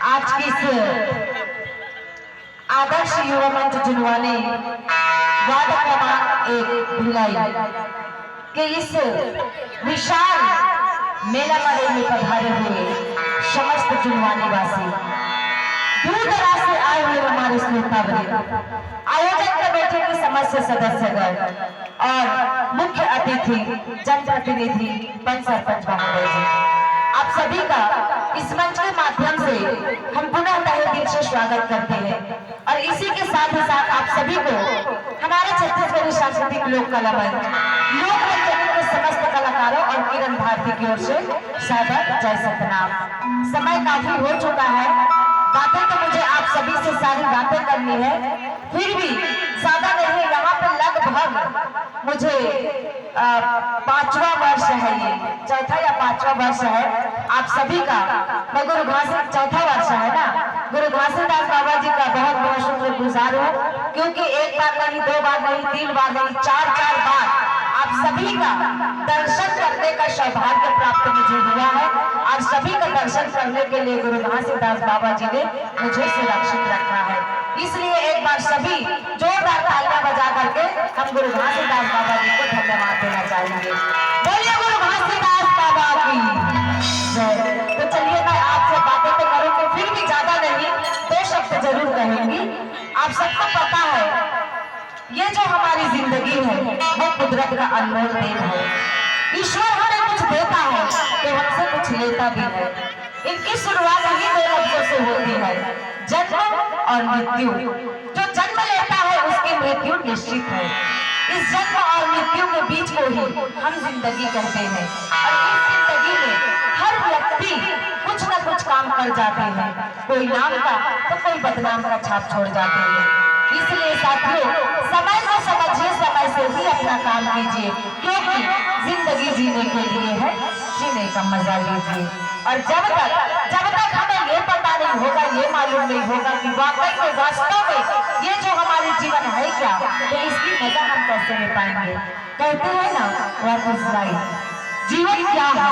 आज की इस आदर्श युवा मंच जुनवानी वार्ड क्रमांक 1 भिलाई के इस विशाल मेला मेले में पधारे हुए समस्त जुनवानी वासी, दूर दराज से आए हुए हमारे श्रोतावृंद, आयोजक कमेटी के समस्त सदस्यगण और मुख्य अतिथि जनप्रतिनिधि पंच सरपंच महोदय जी, आप सभी का इस मंच के माध्यम से हम पुनः तहे दिल से स्वागत करते हैं। और इसी के साथ ही साथ आप सभी को हमारे छत्तीसगढ़ी सांस्कृतिक लोक कला मंच लोक रंजन के समस्त कलाकारों और किरण भारती की ओर से सादर जय सतनाम। समय काफी हो चुका है, बातें तो मुझे आप सभी से सारी बातें करनी है, फिर भी ज्यादा नहीं, यहाँ पे लगभग मुझे 5वां वर्ष है, ये 4था या 5वां वर्ष है आप सभी का। मैं गुरु घासीदास, 4था वर्ष है ना, गुरु घासीदास बाबा जी का बहुत बहुत शुक्रगुजार हूँ, क्योंकि एक बार नहीं, 2 बार नहीं, 3 बार नहीं, 4 बार आप सभी का दर्शन करने का सौभाग्य प्राप्त मुझे हुआ है। और सभी का दर्शन करने के लिए गुरु घासीदास बाबा जी ने मुझे सुरक्षित रखा है, इसलिए एक बार सभी जोरदार तालियां बजा करके हम गुरु घासीदास बाबा जी को धन्यवाद देना चाहेंगे। बोलिए गुरु घासीदास बाबा की जय। तो चलिए, मैं आपसे बातें तो करूंगी, फिर भी ज्यादा नहीं, 2 शब्द जरूर कहेंगी। आप सबको पता है ये जो हमारी जिंदगी है वो कुदरत का अनमोल देन है। ईश्वर हमें कुछ देता है तो हमसे कुछ लेता भी है। इनकी शुरुआत ही 2 लफ्जों से होती है, जन्म और मृत्यु। जो जन्म लेता है उसकी मृत्यु निश्चित है। इस जन्म और मृत्यु के बीच को ही हम जिंदगी कहते हैं। और इस जिंदगी में हर व्यक्ति कुछ न कुछ काम कर जाते हैं, कोई नाम का तो कोई बदनाम का छाप छोड़ जाते हैं। इसलिए साथियों, समय को समझिए, समय से ही अपना काम कीजिए, क्योंकि जिंदगी जीने के लिए है, जीने का मजा लीजिए। और जब तक हमें ये पता नहीं होगा, ये मालूम नहीं होगा कि वाकई में वास्तव में ये जो हमारे जीवन है क्या, तो इसकी मजा हम कैसे ले पाएंगे। कहते हैं ना, व्हाट इज लाइफ, जीवन क्या है?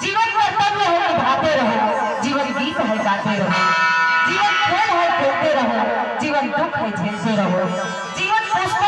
जीवन कर्तव्य है निभाते रहो, जीवन गीत है गाते रहो, जीवन खेल है खेलते रहो, जीवन दुख है झेलते रहो, जीवन पुष्प